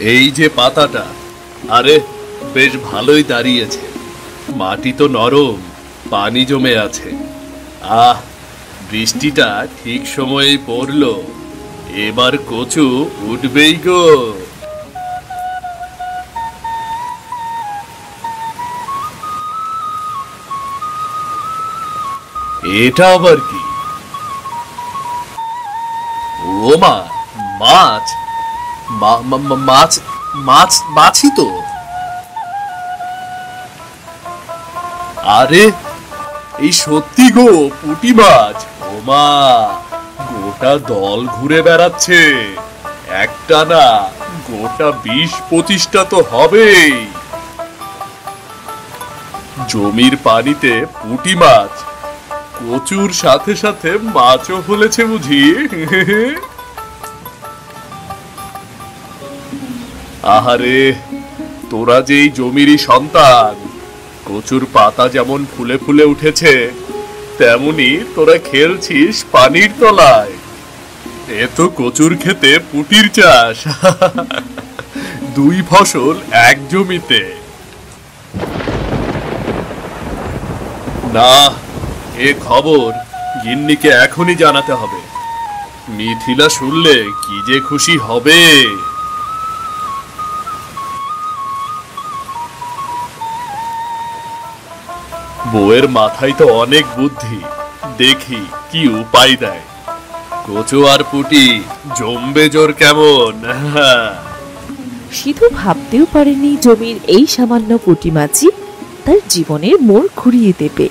এই যে পাতাটা, আরে বেশ ভালোই দাঁড়িয়েছে। মাটি তো নরম, পানি জমে আছে। আহ, বৃষ্টিটা ঠিক সময়েই পড়লো। এবার কচু উঠবেই গো। এটা আবার কি? ও মা, মাছ! মাছ! মাছ! মাছই তো। আরে, এই সত্যি গো, পুঁটি মাছ! ও মা, গোটা দল ঘুরে বেড়াচ্ছে। একটা না, গোটা 20-25টা তো হবেই। জমির পানিতে পুঁটি মাছ, কচুর সাথে সাথে মাছও ফলেছে বুঝি। আহারে, তোরা যে এই জমিরই সন্তান। কচুর পাতা যেমন ফুলে ফুলে উঠেছে, তেমনি তোরা খেলছিস পানির তলায়। এ তো কচুর খেতে পুঁটির চাষ। 2 ফসল এক জমিতে। না, এ খবর গিন্নিকে এখনই জানাতে হবে। মিথিলা শুনলে কি যে খুশি হবে। বউয়ের মাথায় তো অনেক বুদ্ধি, দেখি কি উপায় দেয়। কচু আর পুটি জমবে জোর কেমন। সিধু ভাবতেও পারেনি জমির এই সামান্য পুঁটি মাছই তার জীবনের মোড় ঘুরিয়ে দেবে।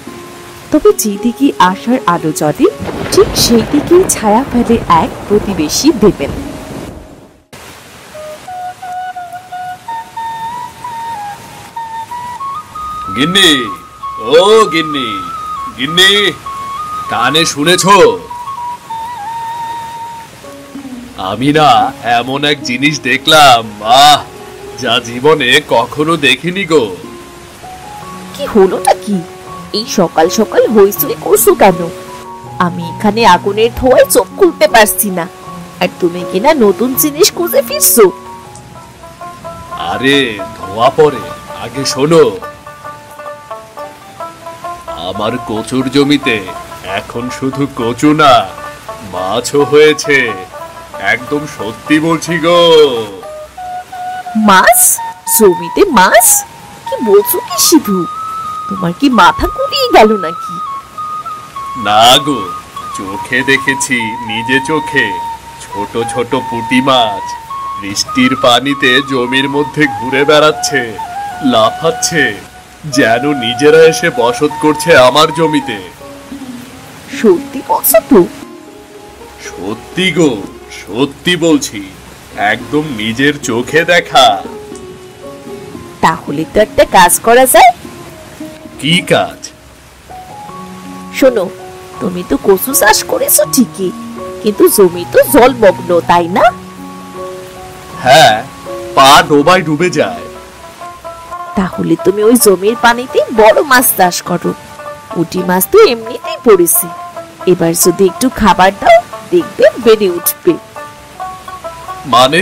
তবে যেদিকে আশার আলো জ্বলে, ঠিক সেই দিকেই ছায়া ফেলে এক প্রতিবেশী দেবেন। গিন্নি, ও গিন্নি, গিন্নি, কানে শুনেছো? আমি না এমন এক জিনিস দেখলাম, যা জীবনে কখনো দেখিনি গো। কি হলোটা কি? এই সকাল সকাল হইচই করছো কেন? আমি এখানে আগুনের ধোঁয়ায় চোখ খুলতে পারছি না, আর তুমি কিনা নতুন জিনিস খুঁজে ফিরছো। আরে ধোঁয়া পড়ে, আগে শোনো। আমার কচুর জমিতে এখন শুধু কচু না, মাছও হয়েছে। একদম সত্যি বলছি গো। মাছ? জমিতে মাছ? কি বলছো কি সিধু? তোমার কি মাথা গুলিয়ে গেল নাকি? না গো, চোখে দেখেছি, নিজে চোখে। ছোট ছোট পুঁটি মাছ বৃষ্টির পানিতে জমির মধ্যে ঘুরে বেড়াচ্ছে, লাফাচ্ছে, যেন নিজেরা এসে বসত করছে আমার জমিতে। সত্যি বলছো তো? সত্যি গো, সত্যি বলছি, একদম নিজের চোখে দেখা। তাহলে তো একটা কাজ করা যায়। কি কাজ? শোনো, তুমি তো কচু চাষ করেছো ঠিকই, কিন্তু জমি তো জলমগ্ন, তাই না? হ্যাঁ, পা ডোবায় ডুবে যায়। তাহলে তুমি ওই জমির পানিতে বড় মাছ চাষ করো। পুঁটি মাছ তো এমনিতেই পড়েছে, এবার যদি একটু খাবার দাও, দেখবে বেড়ে উঠবে। মানে?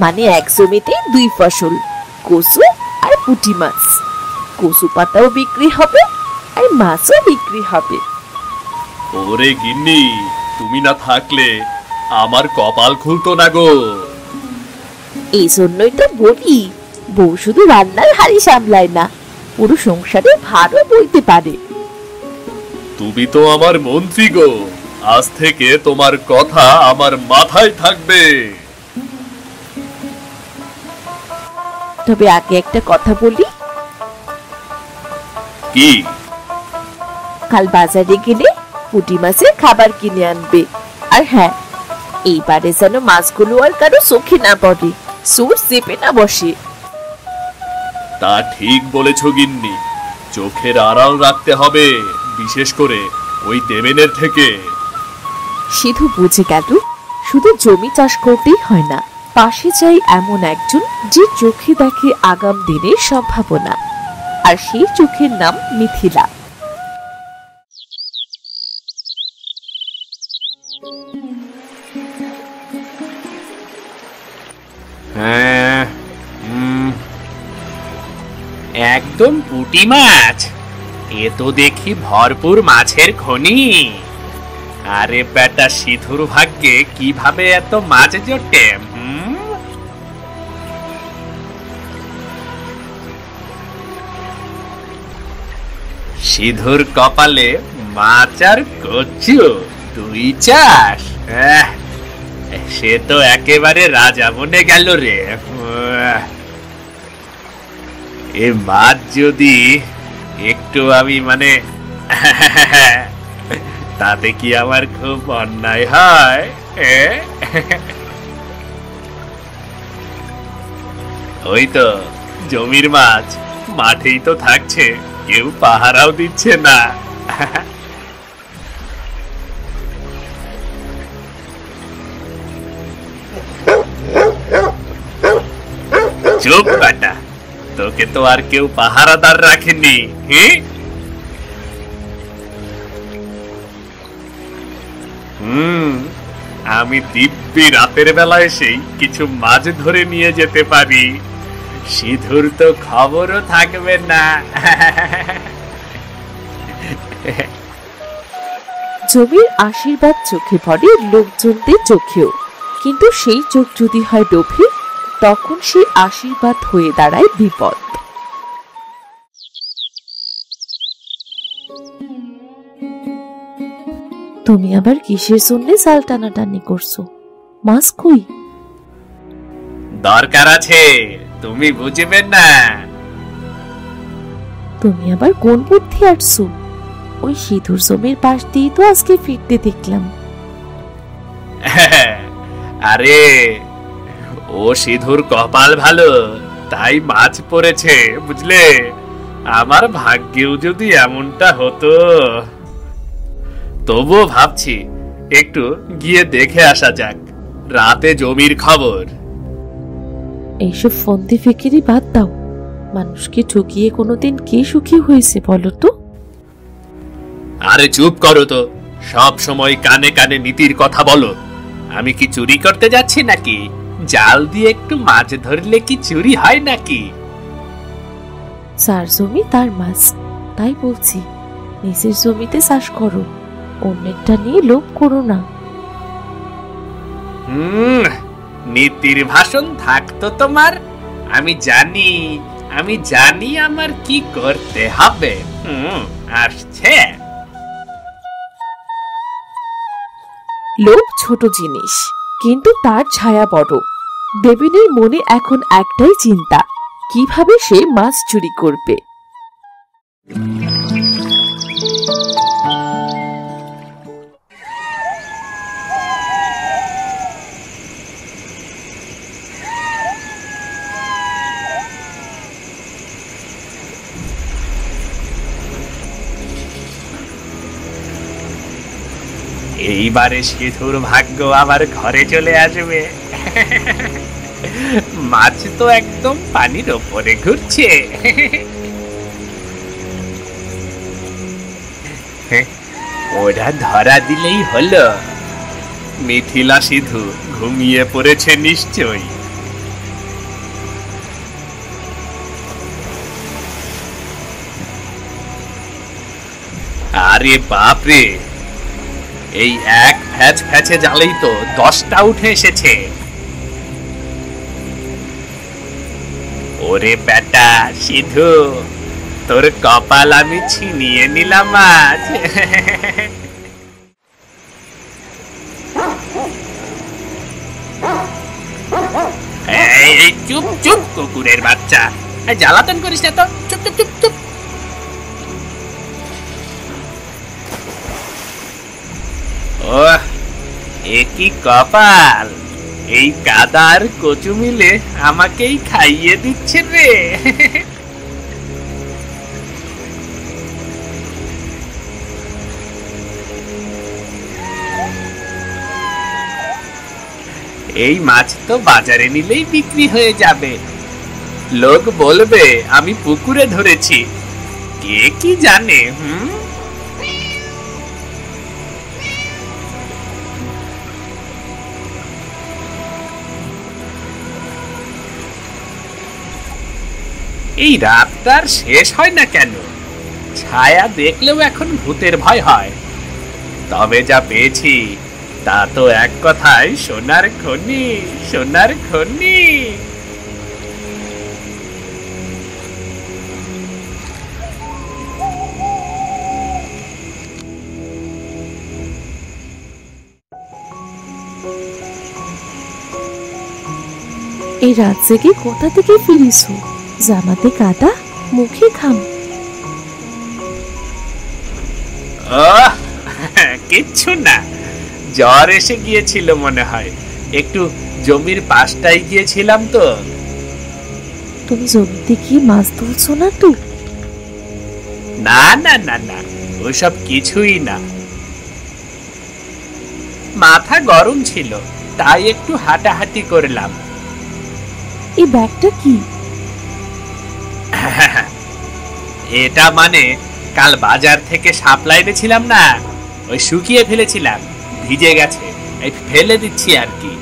মানে এক জমিতে 2 ফসল, কচু আর পুঁটি মাছ। কচু পাতাও বিক্রি হবে, আর মাছও বিক্রি হবে। ওরে গিন্নি, তুমি না থাকলে আমার কপাল খুলতো না গো। এই জন্যই তো বলি, বউ শুধু রান্নার হাড়ি সামলায় না, পুরো সংসারে ভারও বইতে পারে। তুমি তো আমার মন্ত্রী গো, আজ থেকে তোমার কথা আমার মাথায় থাকবে। তবে আগে একটা কথা বলি। কি? কাল বাজারে গেলে পুঁটি মাছের খাবার কিনে আনবে। আর হ্যাঁ, এইবারে যেন মাছগুলো আর কারো চোখে না পড়ে, সুর চেপে না বসে। তা ঠিক বলেছ গিন্নি, চোখের আড়াল রাখতে হবে, বিশেষ করে ওই দেবেনের থেকে। সিধু বুঝে গেল, শুধু জমি চাষ করতেই হয় না, পাশে চাই এমন একজন যে চোখে দেখে আগাম দিনের সম্ভাবনা। আর সেই চোখের নাম মিথিলা। হ্যাঁ, একদম পুঁটি মাছ। এ তো দেখি ভরপুর মাছের খনি। আরে বেটা, সিধুর ভাগ্যে কিভাবে এত মাছ জোটে? সিধুর কপালে মাছ আর কচু তুই চাস? সে তো একেবারে রাজা বনে গেল রে। এ মাছ যদি একটু আমি তাতে কি আমার খুব অন্যায় হয়? ওই তো জমির মাছ মাঠেই তো থাকছে, কেউ পাহারাও দিচ্ছে না। চুপ বেটা, তোকে তো আর কেউ পাহারাদার রাখেনি। আমি দিব্যি রাতের বেলা এসেই কিছু মাছ ধরে নিয়ে যেতে পারি। সিধুর তো খবরও থাকবে না। জমির আশীর্বাদ চোখে পড়ে লোকজনদের চোখেও, কিন্তু সেই চোখ যদি হয় লোভী, তখন সেই আশীর্বাদ হয়ে দাঁড়ায় বিপদ। তুমি আবার কিসের জন্য চাল টানাটানি করছো? মাছ কই? দরকার আছে, তুমি বুঝবে না। তুমি আবার কোন বুদ্ধি আটছো? ওই সিধুর জমির পাশ দিয়ে তো আজকে ফিরতে দেখলাম। আরে ও সিধুর কপাল ভালো, তাই মাছ পড়েছে, বুঝলে? আমার ভাগ্যেও যদি এমনটা হতো। তবুও ভাবছি একটু গিয়ে দেখে আসা যাক, রাতে জমির খবর। এইসব ফন্দি ফিকিরি বাদ দাও। মানুষকে ঠকিয়ে কোনোদিন কে সুখী হয়েছে বলো তো? আরে চুপ করো তো, সব সময় কানে কানে নীতির কথা বলো। আমি কি চুরি করতে যাচ্ছি নাকি? জাল দিয়ে একটু মাছ ধরলে কি চুরি হয় নাকি? যার জমি তার মাছ, তাই বলছি নিজের জমিতে চাষ করো, অন্যেরটা নিয়ে লোভ করো না। নীতির ভাষণ থাকতো তোমার। আমি জানি আমার কি করতে হবে। আসছে। লোভ ছোট জিনিস, কিন্তু তার ছায়া বড়। দেবিনীর মনে এখন একটাই চিন্তা, কিভাবে সে মাছ চুরি করবে। এইবারে সিধুর ভাগ্য আবার ঘরে চলে আসবে। মাছ তো একদম পানির ওপরে ঘুরছে। ওরা ধরা দিলেই হলো। মিথিলা সিধু ঘুমিয়ে পড়েছে নিশ্চয়ই। আরে বাপরে, এই এক ফ্যাচ ফ্যাচে জালেই তো 10টা উঠে এসেছে। ওরে বেটা সিধু, তোর কপাল আমি ছিনিয়ে নিলাম আজ। এই চুপ চুপ কুকুরের বাচ্চা, জ্বালাতন করিস না তো, চুপ চুপ চুপ চুপ। ও এ কি কপাল, এই কাদার কচু মিলে আমাকেই খাইয়ে দিচ্ছে রে। এই মাছ তো বাজারে নিলেই বিক্রি হয়ে যাবে। লোক বলবে আমি পুকুরে ধরেছি, কে কি জানে। এই রাতটার শেষ হয় না কেন? ছায়া দেখলেও এখন ভূতের ভয় হয়। তবে যা পেয়েছি তা তো এক কথায় সোনার খনি, সোনার খনি। এই রাত জেগে কোথা থেকে ফিরিস? জামাতে কাদা, মুখে ঘাম। আহ, কিচ্ছু না, জ্বর এসে গিয়েছিল মনে হয়। একটু জমির পাশটাই গিয়েছিলাম তো। তুমি জমিতে কি মাছ তুলছো না তো? না না না না, ওসব কিছুই না। মাথা গরম ছিল, তাই একটু হাঁটাহাঁটি করলাম। এই ব্যাগটা কি? এটা মানে কাল বাজার থেকে শাপলা এনেছিলাম না, ওই শুকিয়ে ফেলেছিলাম, ভিজে গেছে, এই ফেলে দিচ্ছি আর কি।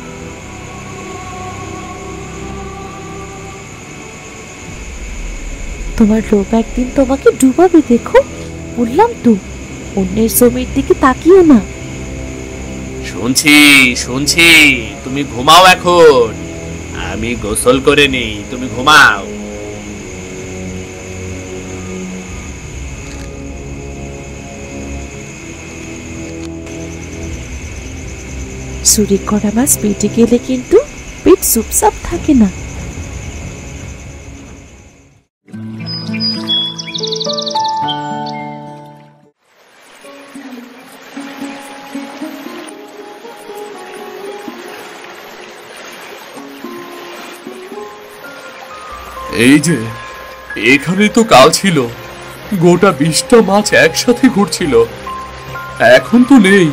তোমার লোভ একদিন তোমাকে ডুবাবে, দেখো বললাম তো। অন্যের জমির দিকে তাকিও না। শুনছি শুনছি, তুমি ঘুমাও এখন, আমি গোসল করে নিই, তুমি ঘুমাও। চুরি করা মাছ পেটে গেলে কিন্তু পেট চুপচাপ থাকে না। এই যে, এখানে তো কাল ছিল গোটা 20টা মাছ একসাথে ঘুরছিল, এখন তো নেই।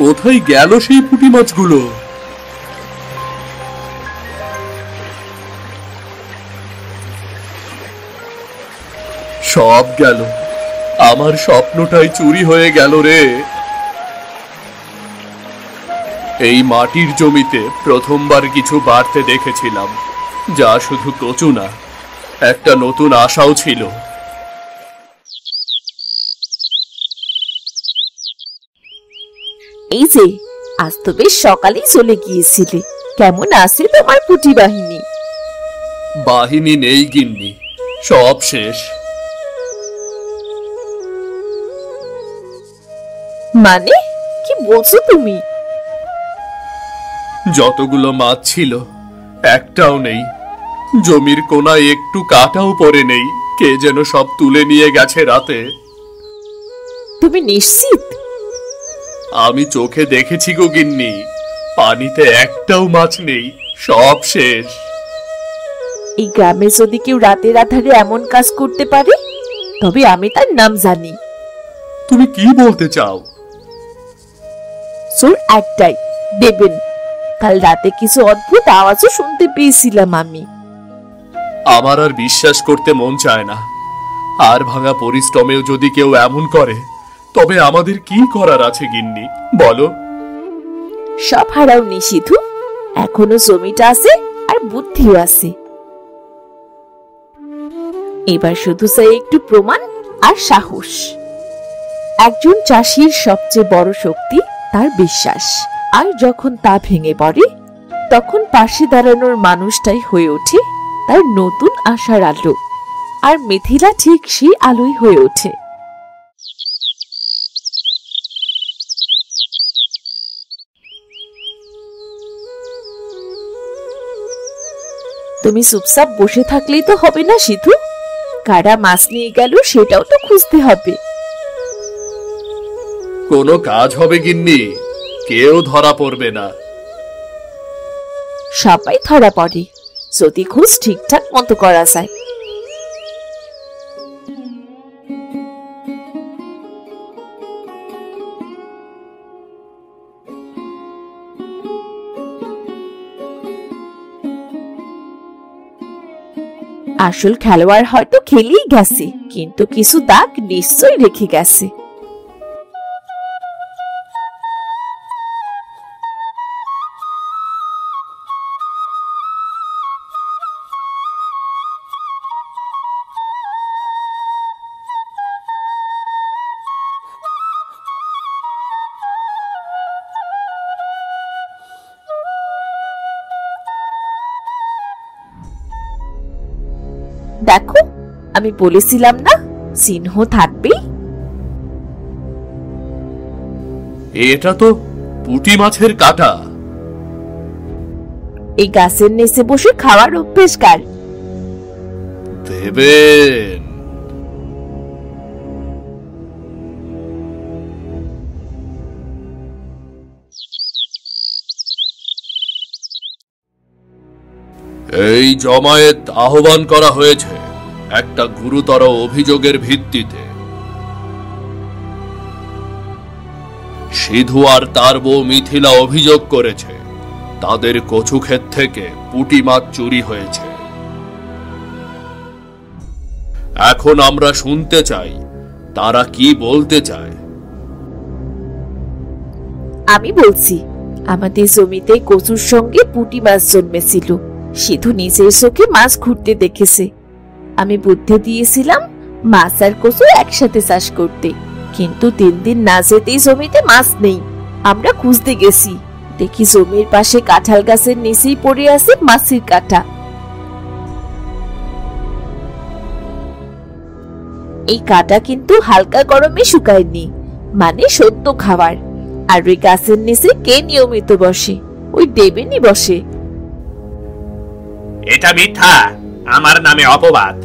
কোথায় গেল সেই পুঁটি মাছগুলো? সব গেল, আমার স্বপ্নটাই চুরি হয়ে গেল রে। এই মাটির জমিতে প্রথমবার কিছু বাড়তে দেখেছিলাম, যা শুধু কচু না, একটা নতুন আশাও ছিল। এই যে, আজ তো বেশ সকালেই চলে গিয়েছিলে। কেমন আছে তোমার পুঁটি বাহিনী? বাহিনী নেই গিন্নি, সব শেষ। মানে কি বলছো তুমি? যতগুলো মাছ ছিল একটাও নেই, জমির কোনায় একটু কাটাও পড়ে নেই, কে যেন সব তুলে নিয়ে গেছে রাতে। তুমি নিশ্চিত? আমি চোখে দেখেছি গো গিন্নি, পানিতে একটাও মাছ নেই, সব শেষ। এই গ্রামে যদি কেউ রাতের আধারে এমন কাজ করতে পারে, তবে আমি তার নাম জানি। তুমি কি বলতে চাও? চোর একটাই, দেবেন। কাল রাতে কিছু অদ্ভুত আওয়াজও শুনতে পেয়েছিলাম আমি। আমার আর বিশ্বাস করতে মন চায় না। আর ভাঙা পরিশ্রমেও যদি কেউ এমন করে, তবে আমাদের কি করার আছে গিন্নি, বলো? সব হারাওনি সিধু, এখনো জমিটা আছে আর বুদ্ধিও আছে। এবার শুধু চাই একটু প্রমাণ আর সাহস। একজন চাষির সবচেয়ে বড় শক্তি তার বিশ্বাস, আর যখন তা ভেঙে পড়ে, তখন পাশে দাঁড়ানোর মানুষটাই হয়ে ওঠে তার নতুন আশার আলো। আর মিথিলা ঠিক সেই আলোই হয়ে ওঠে। তুমি চুপচাপ বসে থাকলেই তো হবে না সিধু, কারা মাছ নিয়ে গেল সেটাও তো খুঁজতে হবে। কোনো কাজ হবে গিন্নি, কেউ ধরা পড়বে না। সবাই ধরা পড়ে যদি খোঁজ ঠিকঠাক মতো করা যায়। আসল খেলোয়াড় হয়তো খেলেই গেছে, কিন্তু কিছু দাগ নিশ্চয়ই রেখে গেছে। দেখো, আমি বলেছিলাম না চিহ্ন থাকবেই। এটা তো পুঁটি মাছের কাঁটা। এই গাছের নিচে বসে খাওয়ার অভ্যেস কার? দেবেন। এই জমায়েত আহ্বান করা হয়েছে একটা গুরুতর অভিযোগের ভিত্তিতে। সিধু আর তার বউ মিথিলা অভিযোগ করেছে তাদের কচু ক্ষেত থেকে পুঁটি মাছ চুরি হয়েছে। এখন আমরা শুনতে চাই তারা কি বলতে চায়। আমি বলছি, আমাদের জমিতে কচুর সঙ্গে পুঁটি মাছ জন্মেছিল। সিধু নিজের চোখে মাছ ঘুরতে দেখেছে। আমি বুদ্ধি দিয়েছিলাম মাছ আর কচু একসাথে চাষ করতে, কিন্তু 3 দিন না যেতেই জমিতে মাছ নেই। আমরা খুঁজতে গেছি, দেখি জমির পাশে কাঁঠাল গাছের নিচেই পড়ে আছে মাছের কাঁটা। এই কাঁটা কিন্তু হালকা গরমে শুকায়নি, মানে সত্য খাবার। আর ওই গাছের নিচে কে নিয়মিত বসে? ওই দেবেনই বসে। এটা মিথ্যা, আমার নামে অপবাদ।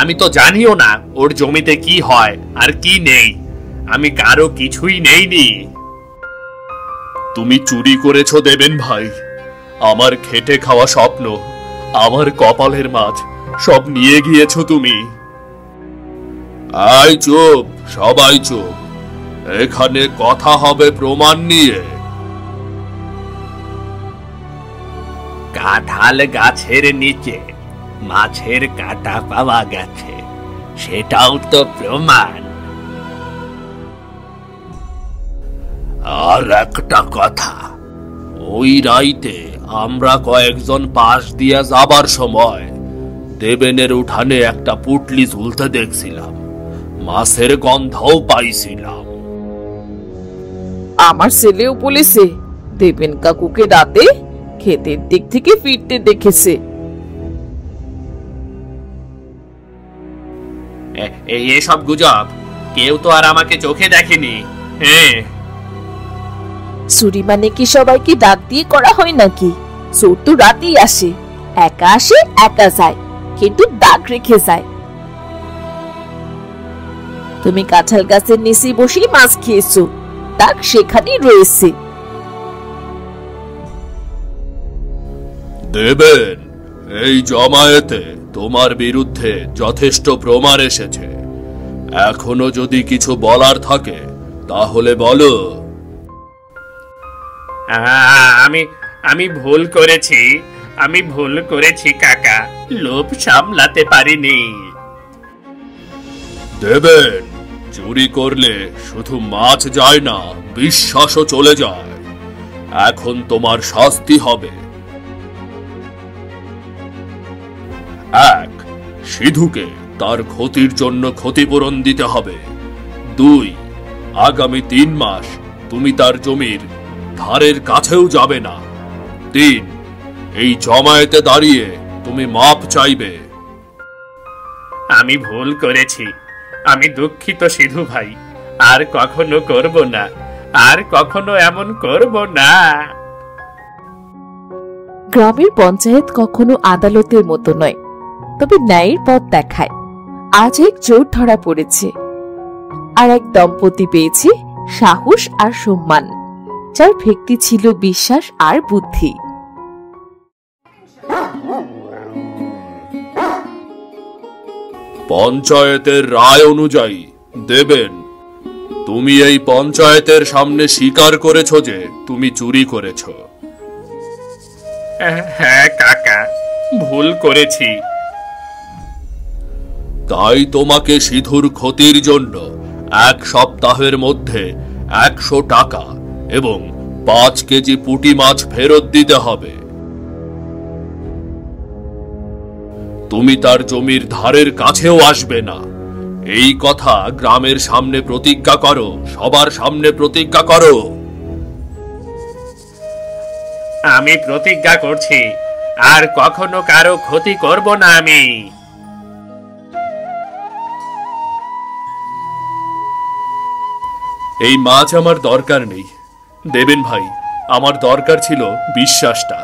আমি তো জানিও না ওর জমিতে কি হয় আর কি নেই। আমি কারো কিছুই নেইনি। তুমি চুরি করেছো দেবেন ভাই। আমার খেটে খাওয়া স্বপ্ন, আমার কপালের মাছ সব নিয়ে গিয়েছো তুমি। আয় চুপ, সবাই চুপ। এখানে কথা হবে প্রমাণ নিয়ে। কাঁঠাল গাছের নিচে মাছের কাঁটা পাওয়া গেছে, সেটাও তো প্রমাণ। আর একটা কথা, ওই রাইতে আমরা কয়েকজন পাশ দিয়ে যাবার সময় দেবেনের উঠানে একটা পুটলি ঝুলতে দেখছিলাম, মাছের গন্ধও পাইছিলাম। আমার ছেলেও বলেছে দেবেন কাকুকে রাতে ক্ষেতের দিক থেকে ফিরতে দেখেছে। এসব গুজব, কেউ তো আর আমাকে চোখে দেখেনি। হ্যাঁ, চুরি মানে কি সবাইকে ডাক দিয়ে করা হয় নাকি? চোর তো রাতেই আসে, একা আসে একা যায়, কিন্তু দাগ রেখে যায়। তুমি কাঁঠাল গাছের নিচে বসেই মাছ খেয়েছো, দাগ সেখানেই রয়েছে। দেবেন, এই জমায়েতে তোমার বিরুদ্ধে যথেষ্ট প্রমাণ এসেছে। এখনো যদি কিছু বলার থাকে তাহলে বলো। আমি আমি ভুল করেছি, আমি ভুল করেছি কাকা, লোভ সামলাতে পারিনি। দেবেন, চুরি করলে শুধু মাছ যায় না, বিশ্বাসও চলে যায়। এখন তোমার শাস্তি হবে। 1, সিধুকে তার ক্ষতির জন্য ক্ষতিপূরণ দিতে হবে। 2, আগামী 3 মাস তুমি তার জমির ধারের কাছেও যাবে না। 3, এই জমায়েতে দাঁড়িয়ে তুমি মাপ চাইবে। আমি ভুল করেছি, আমি দুঃখিত সিধু ভাই। আর কখনো করব না, আর কখনো এমন করব না। গ্রামের পঞ্চায়েত কখনো আদালতের মতো নয়, তবে ন্যায়ের পথ দেখায়। আজ এক চোর ধরা পড়েছে, আর এক দম্পতি পেয়েছে সাহস আর সম্মান, যার ভিত্তি ছিল বিশ্বাস আর বুদ্ধি। পঞ্চায়েতের রায় অনুযায়ী দেবেন, তুমি এই পঞ্চায়েতের সামনে স্বীকার করেছো যে তুমি চুরি করেছো। হ্যাঁ কাকা, ভুল করেছি। তাই তোমাকে সিধুর ক্ষতির জন্য 1 সপ্তাহের মধ্যে 100 টাকা এবং 5 কেজি পুঁটি মাছ ফেরত দিতে হবে। তুমি তার জমির ধারের কাছেও আসবে না। এই কথা গ্রামের সামনে প্রতিজ্ঞা করো, সবার সামনে প্রতিজ্ঞা করো। আমি প্রতিজ্ঞা করছি, আর কখনো কারো ক্ষতি করব না আমি। এই মাছ আমার দরকার নেই দেবেন ভাই, আমার দরকার ছিল বিশ্বাসটা।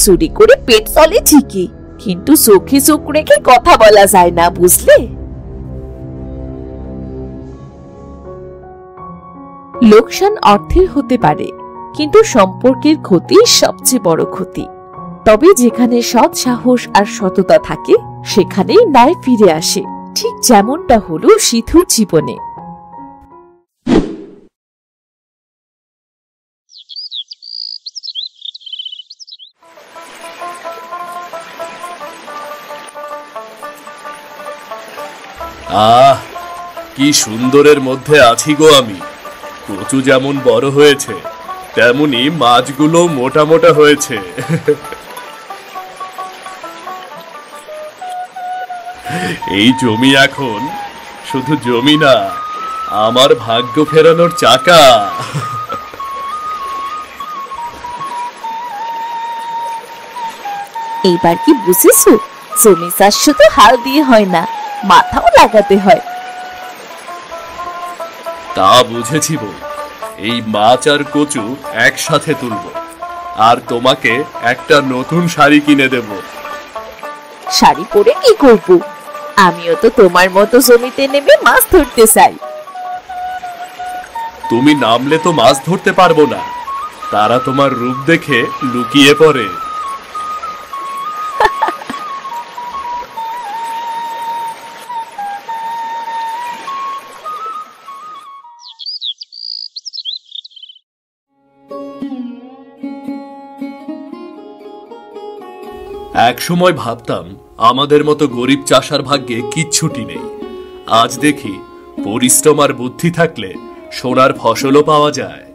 চুরি করে পেট চলে ঠিকই, কিন্তু চোখে চোখ রেখে কথা বলা যায় না, বুঝলে? লোকসান অর্থের হতে পারে, কিন্তু সম্পর্কের ক্ষতি সবচেয়ে বড় ক্ষতি। তবে যেখানে সৎ সাহস আর সততা থাকে সেখানেই ন্যায় ফিরে আসে, ঠিক যেমনটা হলো সিধুর জীবনে। আহ, কি সুন্দরের মধ্যে আছি গো আমি। কচু যেমন বড় হয়েছে তেমনি মাছগুলো মোটা মোটা হয়েছে। এই জমি এখন শুধু জমি না, আমার ভাগ্য ফেরানোর চাকা। এইবার কি বুঝেছো? জমি চাষ শুধু হাল দিয়ে হয় না, মাথাও লাগাতে হয়। তা বুঝেছি বউ। এই মাছ আর কচু একসাথে তুলবো, আর তোমাকে একটা নতুন শাড়ি কিনে দেব। শাড়ি পরে কি করব? আমিও তো তোমার মতো জমিতে নেমে মাছ ধরতে চাই। তুমি নামলে তো মাছ ধরতে পারবো না, তারা তোমার রূপ দেখে লুকিয়ে পড়ে। এক সময় ভাবতাম আমাদের মতো গরিব চাষার ভাগ্যে কিচ্ছুটি নেই। আজ দেখি পরিশ্রম আর বুদ্ধি থাকলে সোনার ফসলও পাওয়া যায়।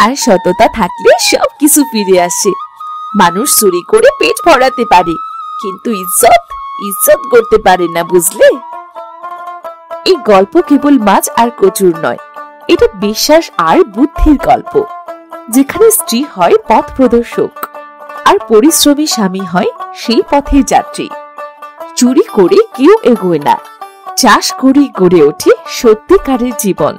আর সততা থাকলে সবকিছু ফিরে আসে। মানুষ চুরি করে পেট ভরাতে পারে, কিন্তু ইজ্জত ইজ্জত করতে পারে না, বুঝলে? এই গল্প কেবল মাছ আর কচুর নয়, এটা বিশ্বাস আর বুদ্ধির গল্প, যেখানে স্ত্রী হয় পথ প্রদর্শক আর পরিশ্রমী স্বামী হয় সেই পথের যাত্রী। চুরি করে কেউ এগোয় না, চাষ করে গড়ে ওঠে সত্যিকারের জীবন।